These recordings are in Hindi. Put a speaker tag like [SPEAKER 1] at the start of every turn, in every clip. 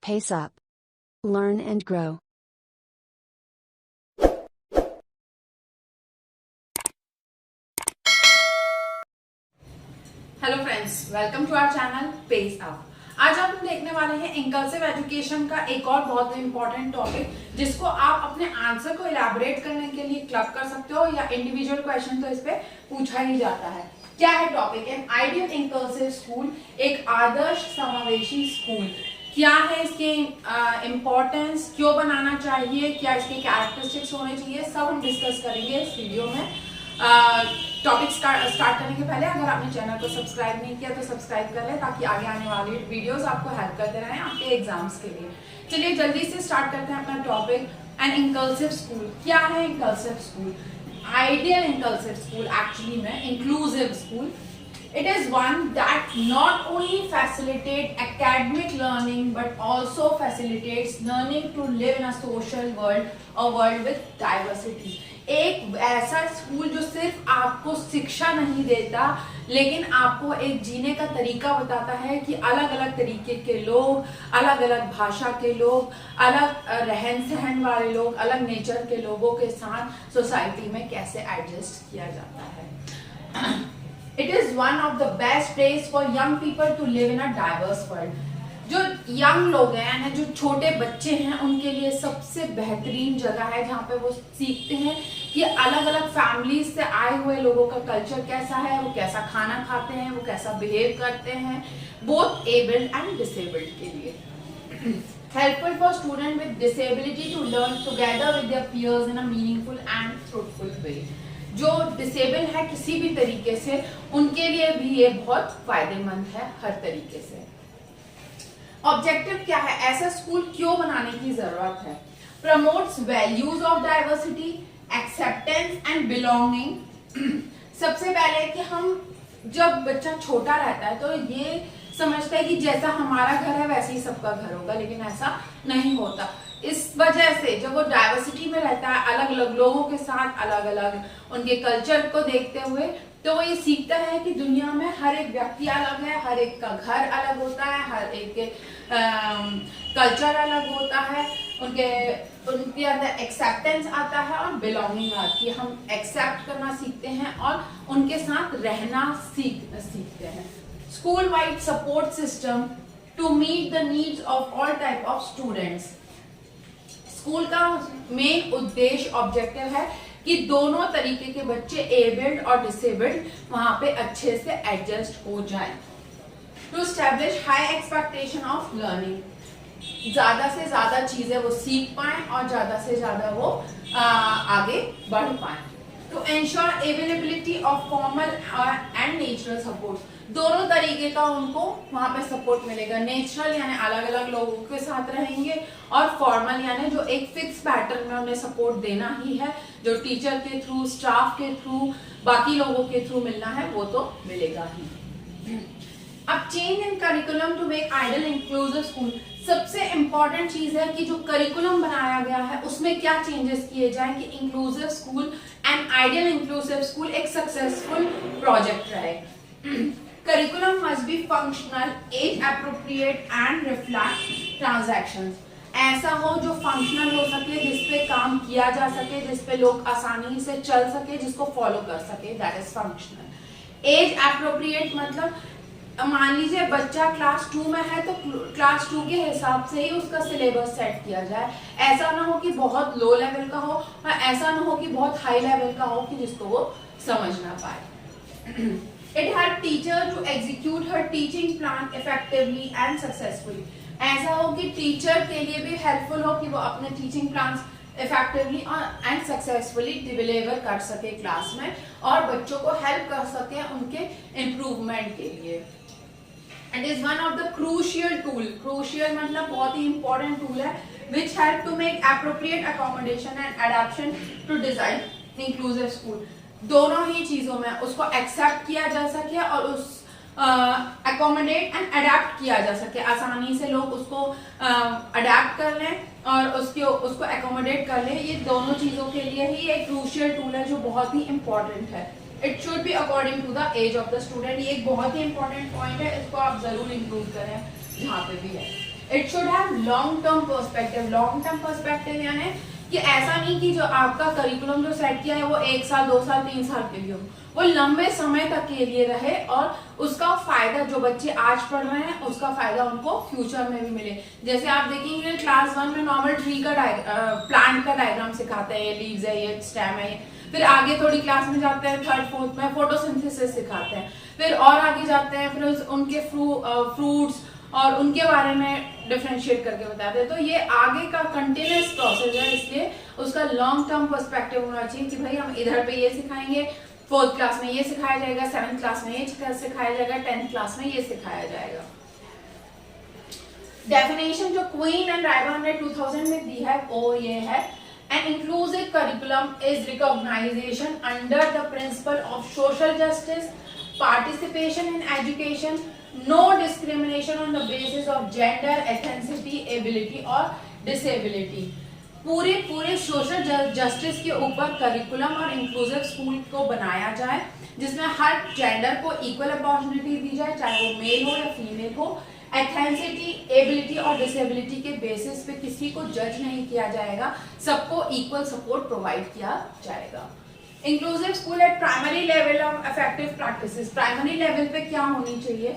[SPEAKER 1] Pace up. Learn and grow.
[SPEAKER 2] Hello friends, welcome to our channel pace up. आज हम देखने वाले हैं इंकल्सिव एजुकेशन का एक और बहुत इंपॉर्टेंट टॉपिक, जिसको आप अपने आंसर को इलैबोरेट करने के लिए क्लब कर सकते हो या इंडिविजुअल क्वेश्चन तो इस पे पूछा ही जाता है। क्या है टॉपिक? एन आइडियल इंकल्सिव स्कूल, एक आदर्श समावेशी स्कूल। क्या है इसके इम्पोर्टेंस, क्यों बनाना चाहिए, क्या इसके कैरेक्टरिस्टिक्स होने चाहिए, सब हम डिस्कस करेंगे इस वीडियो में। टॉपिक स्टार्ट करने के पहले अगर आपने चैनल को सब्सक्राइब नहीं किया तो सब्सक्राइब कर लें, ताकि आगे आने वाली वीडियोस आपको हेल्प करते रहें आपके एग्जाम्स के लिए। चलिए जल्दी से स्टार्ट करते हैं अपना टॉपिक। N इंकल्सिव school. क्या है इंकल्सिव स्कूल? आइडियल इंकल्सिव स्कूल एक्चुअली में inclusive school. It is one that not only facilitates academic learning but also facilitates learning to live in a social world, a world with diversity. एक ऐसा स्कूल जो सिर्फ आपको शिक्षा नहीं देता, लेकिन आपको एक जीने का तरीका बताता है कि अलग अलग तरीके के लोग, अलग अलग भाषा के लोग, अलग रहन सहन वाले लोग, अलग नेचर के लोगों के साथ सोसाइटी में कैसे एडजस्ट किया जाता है। It is one of the best place for young people to live in a diverse world. जो यंग लोग हैं यानी जो छोटे बच्चे हैं, उनके लिए सबसे बेहतरीन जगह है जहाँ पे वो सीखते हैं कि अलग अलग फैमिलीज से आए हुए लोगों का कल्चर कैसा है, वो कैसा खाना खाते हैं, वो कैसा बिहेव करते हैं, बोथ एबल्ड एंड डिसेबल्ड के लिए। Helpful for students with disability to learn together with their peers in a meaningful and fruitful way. जो डिसेबल है किसी भी तरीके से, उनके लिए भी ये बहुत फायदेमंद है हर तरीके से। ऑब्जेक्टिव क्या है? ऐसा स्कूल क्यों बनाने की जरूरत है? Promotes values of diversity, acceptance and belonging. सबसे पहले कि हम जब बच्चा छोटा रहता है तो ये समझता है कि जैसा हमारा घर है वैसे ही सबका घर होगा, लेकिन ऐसा नहीं होता। इस वजह से जब वो डाइवर्सिटी में रहता है, अलग अलग लोगों के साथ, अलग अलग उनके कल्चर को देखते हुए, तो वो ये सीखता है कि दुनिया में हर एक व्यक्ति अलग है, हर एक का घर अलग होता है, हर एक के कल्चर अलग होता है, उनके अंदर एक्सेप्टेंस आता है और बिलोंगिंग आती है। हम एक्सेप्ट करना सीखते हैं और उनके साथ रहना सीखते हैं। School wide support system to meet the needs of all type of students. School का मेन उद्देश्य, ऑब्जेक्टिव है कि दोनों तरीके के बच्चे, एबल्ड और डिसेबल्ड, वहां पे अच्छे से एडजस्ट हो जाएं। To establish high expectation of learning, ज्यादा से ज्यादा चीजें वो सीख पाएं और ज्यादा से ज्यादा वो आगे बढ़ पाएं। To ensure availability of formal and natural support, दोनों तरीके का उनको वहां पे सपोर्ट मिलेगा। नेचुरल यानी अलग अलग लोगों के साथ रहेंगे, और फॉर्मल यानी जो एक फिक्स पैटर्न में उन्हें सपोर्ट देना ही है, जो टीचर के थ्रू, स्टाफ के थ्रू, बाकी लोगों के थ्रू मिलना है वो तो मिलेगा ही। अब change in curriculum to make ideal inclusive school. सबसे इंपॉर्टेंट चीज है कि जो करिकुलम बनाया गया है उसमें क्या चेंजेस किए जाएं कि inclusive school and ideal inclusive school एक सक्सेसफुल प्रोजेक्ट रहे। Curriculum must be functional, age appropriate and reflect transactions. ऐसा हो जो फंक्शनल हो सके, जिसपे काम किया जा सके, जिसपे लोग आसानी से चल सके, जिसको फॉलो कर सके, that is functional. Age appropriate मतलब मान लीजिए बच्चा क्लास 2 में है तो क्लास 2 के हिसाब से ही उसका सिलेबस सेट किया जाए। ऐसा ना हो कि बहुत लो लेवल का हो और ऐसा ना हो कि बहुत हाई लेवल का हो कि जिसको वो समझ ना पाए। It helps teacher to execute her teaching plan effectively and successfully. ऐसा हो कि टीचर के लिए भी हेल्पफुल हो कि वो अपने teaching plans effectively and successfully deliver कर सके क्लास में, और बच्चों को हेल्प कर सके उनके इम्प्रूवमेंट के लिए। It is one of the crucial tool. Crucial मतलब बहुत ही important tool है, which help to make appropriate accommodation and adaptation to design inclusive school. दोनों ही चीजों में उसको एक्सेप्ट किया जा सके और उस अकोमोडेट एंड अडेप्ट किया जा सके, आसानी से लोग उसको अडेप्ट कर लें और उसको अकोमोडेट कर लें। ये दोनों चीजों के लिए ही एक क्रूशियल टूल है जो बहुत ही इंपॉर्टेंट है। It should be according to the age of the student. ये एक बहुत ही इंपॉर्टेंट पॉइंट है, इसको आप जरूर इंक्लूड करें जहाँ पे भी है। It should have long term perspective. Long term perspective यानी कि ऐसा नहीं कि जो आपका करिकुलम जो सेट किया है वो 1 साल 2 साल 3 साल के लिए हो, वो लंबे समय तक के लिए रहे और उसका फायदा जो बच्चे आज पढ़ रहे हैं उसका फायदा उनको फ्यूचर में भी मिले। जैसे आप देखेंगे क्लास 1 में नॉर्मल ट्री का प्लांट का डायग्राम सिखाते हैं, ये लीव्स है, ये स्टेम है, फिर आगे थोड़ी क्लास में जाते हैं 3rd 4th में फोटोसिंथेसिस सिखाते हैं, फिर और आगे जाते हैं फिर उनके फ्रूट्स और उनके बारे में डिफरेंशिएट करके बताते हैं। तो ये आगे का कंटिन्यूस प्रोसेस है, इसलिए उसका लॉन्ग टर्म पर्सपेक्टिव होना चाहिए कि भाई हम इधर पे ये सिखाएंगे, 4th क्लास में ये सिखाया जाएगा, 7th क्लास में ये सिखाया जाएगा, 10th क्लास में ये सिखाया जाएगा। डेफिनेशन जो क्वीन एंड राइबर्न ने 2000 में दी है वो ये है, an inclusive curriculum is recognisation under the principle of social justice, participation in education, no discrimination on the basis of gender, ethnicity, ability और disability। पूरे सोशल जस्टिस के ऊपर करिकुलम और इंक्लूसिव स्कूल को बनाया जाए जिसमें हर जेंडर को इक्वल अपॉर्चुनिटी दी जाए, चाहे वो मेल हो या फीमेल हो। एथेंसिटी, एबिलिटी और डिसेबिलिटी के बेसिस पे किसी को जज नहीं किया जाएगा, सबको इक्वल सपोर्ट प्रोवाइड किया जाएगा। Inclusive school eight primary level of effective practices. Primary level पे क्या होनी चाहिए,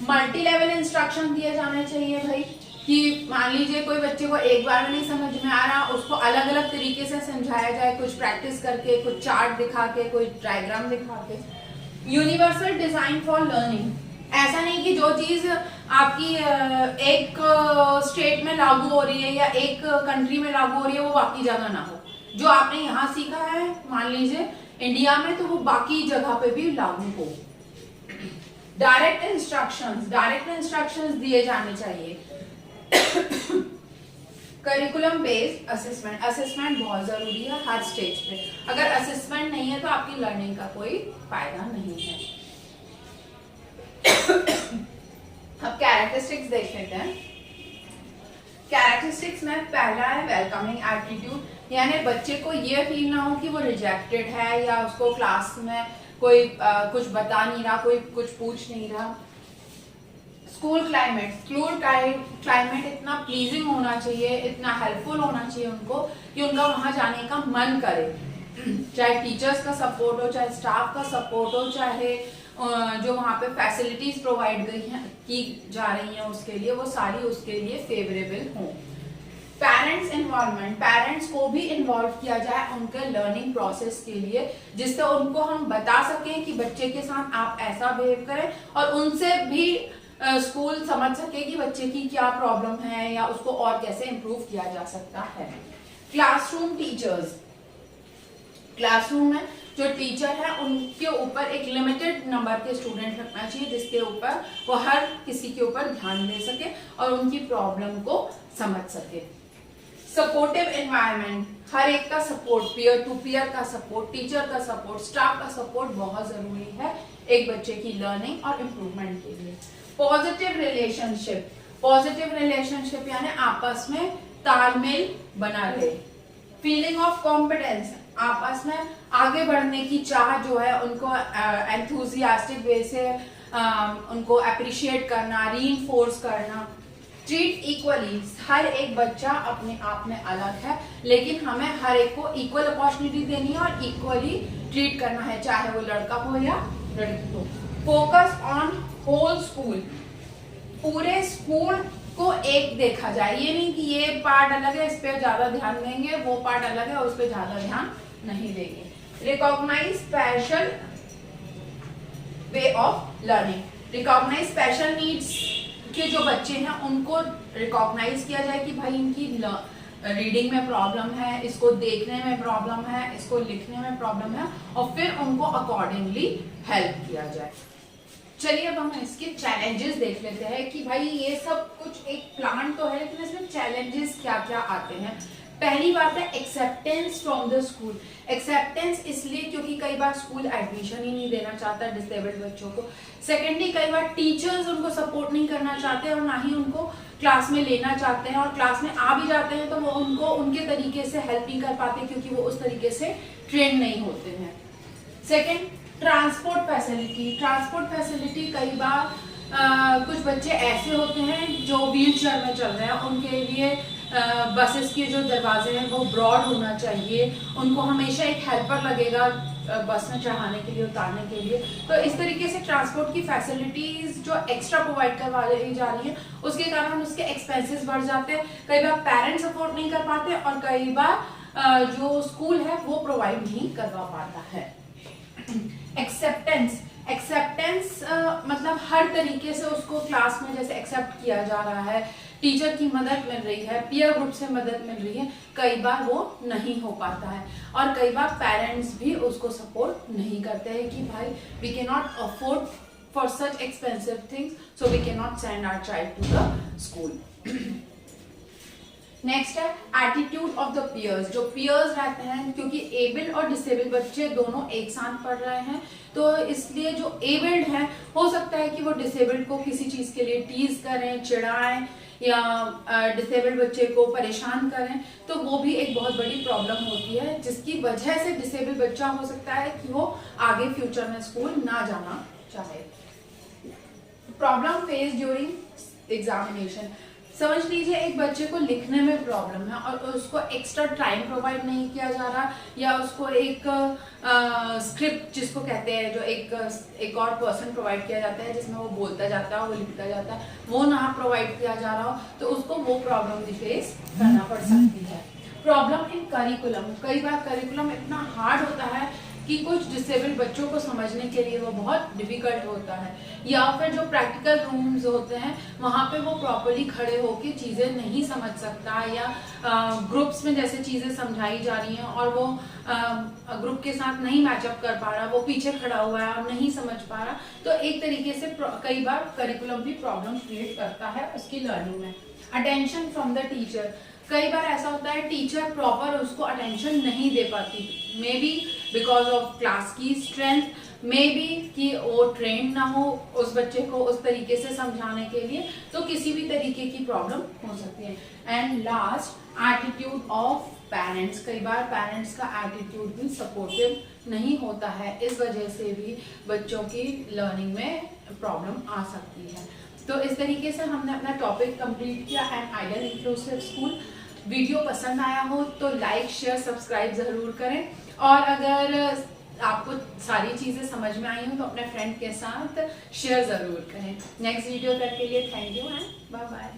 [SPEAKER 2] मल्टी लेवल इंस्ट्रक्शन दिए जाने चाहिए भाई, कि मान लीजिए कोई बच्चे को एक बार में नहीं समझ में आ रहा, उसको अलग अलग तरीके से समझाया जाए, कुछ प्रैक्टिस करके, कुछ चार्ट दिखा के, कोई डायग्राम दिखा के। यूनिवर्सल डिजाइन फॉर लर्निंग, ऐसा नहीं कि जो चीज आपकी एक स्टेट में लागू हो रही है या एक कंट्री में लागू हो रही है वो बाकी जगह ना हो। जो आपने यहाँ सीखा है मान लीजिए इंडिया में, तो वो बाकी जगह पे भी लागू हो। डायरेक्ट इंस्ट्रक्शंस दिए जाने चाहिए। करिकुलम बेस्ड असेसमेंट, असेसमेंट बहुत जरूरी है हर स्टेज पे। अगर असेसमेंट नहीं है तो आपकी लर्निंग का कोई फायदा नहीं है। अब कैरेक्टरिस्टिक्स देख लेते हैं। कैरेक्टरिस्टिक्स में पहला है वेलकमिंग एटीट्यूड, यानी बच्चे को ये फील ना हो कि वो रिजेक्टेड है या उसको क्लास में कोई कुछ बता नहीं रहा, कोई कुछ पूछ नहीं रहा। स्कूल क्लाइमेट इतना प्लीजिंग होना चाहिए, इतना हेल्पफुल होना चाहिए उनको कि उनका वहां जाने का मन करे। चाहे टीचर्स का सपोर्ट हो, चाहे स्टाफ का सपोर्ट हो, चाहे जो वहाँ पे फैसिलिटीज प्रोवाइड की जा रही हैं उसके लिए, वो सारी उसके लिए फेवरेबल हो। पेरेंट्स इन्वॉल्वमेंट, पेरेंट्स को भी इन्वॉल्व किया जाए उनके लर्निंग प्रोसेस के लिए, जिससे उनको हम बता सकें कि बच्चे के साथ आप ऐसा बिहेव करें और उनसे भी स्कूल समझ सके कि बच्चे की क्या प्रॉब्लम है या उसको और कैसे इम्प्रूव किया जा सकता है। क्लासरूम टीचर्स, क्लासरूम में जो टीचर है उनके ऊपर एक लिमिटेड नंबर के स्टूडेंट रखना चाहिए जिसके ऊपर वो हर किसी के ऊपर ध्यान दे सके और उनकी प्रॉब्लम को समझ सके। सपोर्टिव एनवायरनमेंट, हर एक का सपोर्ट, पीयर टू पीयर का सपोर्ट, टीचर का सपोर्ट, स्टाफ का सपोर्ट बहुत जरूरी है एक बच्चे की लर्निंग और इम्प्रूवमेंट के लिए। पॉजिटिव रिलेशनशिप, पॉजिटिव रिलेशनशिप यानी आपस में तालमेल बना रहे। फीलिंग ऑफ कॉम्पिटेंस, आपस में आगे बढ़ने की चाह जो है उनको एंथुजियास्टिक वे से उनको अप्रिशिएट करना, रीइंफोर्स करना। ट्रीट इक्वली, हर एक बच्चा अपने आप में अलग है लेकिन हमें हर एक को इक्वल अपॉर्चुनिटी देनी है और इक्वली ट्रीट करना है, चाहे वो लड़का हो या लड़की हो। फोकस ऑन होल स्कूल, पूरे स्कूल को एक देखा जाए, ये नहीं कि ये पार्ट अलग है इस पे ज्यादा ध्यान देंगे, वो पार्ट अलग है उस पे ज्यादा ध्यान नहीं देंगे। Recognise special way of learning, recognise special needs के जो बच्चे हैं उनको रिकॉग्नाइज किया जाए कि भाई इनकी रीडिंग में प्रॉब्लम है, इसको देखने में प्रॉब्लम है, इसको लिखने में प्रॉब्लम है और फिर उनको अकॉर्डिंगली हेल्प किया जाए। चलिए अब हम इसके चैलेंजेस देख लेते हैं कि भाई ये सब कुछ एक प्लान तो है लेकिन इसमें चैलेंजेस क्या क्या आते हैं। पहली बात है acceptance from the school. Acceptance इसलिए क्योंकि कई बार स्कूल एडमिशन ही नहीं देना चाहता डिसेबल्ड बच्चों को। सेकेंडली कई बार टीचर्स उनको सपोर्ट नहीं करना चाहते और ना ही उनको क्लास में लेना चाहते हैं और क्लास में आ भी जाते हैं तो वो उनको उनके तरीके से हेल्प नहीं कर पाते क्योंकि वो उस तरीके से ट्रेन नहीं होते हैं। Second, transport facility. Transport facility कई बार कुछ बच्चे ऐसे होते हैं जो व्हील चेयर में चल रहे हैं, उनके लिए बसेस के जो दरवाजे हैं वो ब्रॉड होना चाहिए, उनको हमेशा एक हेल्पर लगेगा बस में चढ़ाने के लिए, उतारने के लिए। तो इस तरीके से ट्रांसपोर्ट की फैसिलिटीज जो एक्स्ट्रा प्रोवाइड करवाई जा रही है, उसके कारण उसके एक्सपेंसेस बढ़ जाते हैं। कई बार पेरेंट्स अफोर्ड नहीं कर पाते और कई बार जो स्कूल है वो प्रोवाइड नहीं करवा पाता है। एक्सेप्टेंस मतलब हर तरीके से उसको क्लास में जैसे एक्सेप्ट किया जा रहा है, टीचर की मदद मिल रही है, पीयर ग्रुप से मदद मिल रही है, कई बार वो नहीं हो पाता है। और कई बार पेरेंट्स भी उसको सपोर्ट नहीं करते हैं कि भाई we can not afford for such expensive things, so we can not send our child to the school. Next है एटीट्यूड ऑफ द पियर्स। जो पियर्स रहते हैं, क्योंकि एबल्ड और डिसेबल्ड बच्चे दोनों एक साथ पढ़ रहे हैं, तो इसलिए जो एबल्ड है हो सकता है कि वो डिसेबल्ड को किसी चीज के लिए टीज करें, चिढ़ाएं या डिसेबल्ड बच्चे को परेशान करें, तो वो भी एक बहुत बड़ी प्रॉब्लम होती है, जिसकी वजह से डिसेबल्ड बच्चा हो सकता है कि वो आगे फ्यूचर में स्कूल ना जाना चाहे। Problem face during examination. समझ लीजिए एक बच्चे को लिखने में प्रॉब्लम है और उसको एक्स्ट्रा टाइम प्रोवाइड नहीं किया जा रहा, या उसको एक स्क्रिप्ट जिसको कहते हैं, जो एक और पर्सन प्रोवाइड किया जाता है जिसमें वो बोलता जाता है, वो लिखता जाता है, वो ना प्रोवाइड किया जा रहा हो, तो उसको वो प्रॉब्लम भी फेस करना पड़ सकती है। Problem in curriculum. कई बार करिकुलम इतना हार्ड होता है कि कुछ डिसेबल्ड बच्चों को समझने के लिए वो बहुत डिफिकल्ट होता है, या फिर जो प्रैक्टिकल रूम्स होते हैं वहाँ पे वो प्रॉपर्ली खड़े होके चीज़ें नहीं समझ सकता, या ग्रुप्स में जैसे चीज़ें समझाई जा रही हैं और वो ग्रुप के साथ नहीं मैचअप कर पा रहा, वो पीछे खड़ा हुआ है और नहीं समझ पा रहा, तो एक तरीके से कई बार करिकुलम भी प्रॉब्लम क्रिएट करता है उसकी लर्निंग में। Attention from the teacher. कई बार ऐसा होता है टीचर प्रॉपर उसको अटेंशन नहीं दे पाती, may be because of class की स्ट्रेंथ, मे बी कि वो ट्रेन ना हो उस बच्चे को उस तरीके से समझाने के लिए, तो किसी भी तरीके की प्रॉब्लम हो सकती है। And last attitude of parents. कई बार पेरेंट्स का एटीट्यूड भी सपोर्टिव नहीं होता है, इस वजह से भी बच्चों की लर्निंग में प्रॉब्लम आ सकती है। तो इस तरीके से हमने अपना टॉपिक कंप्लीट किया, an ideal inclusive school. Video पसंद आया हो तो लाइक शेयर सब्सक्राइब जरूर करें, और अगर आपको सारी चीजें समझ में आई हो तो अपने फ्रेंड के साथ शेयर जरूर करें। नेक्स्ट वीडियो तक के लिए thank you and bye bye.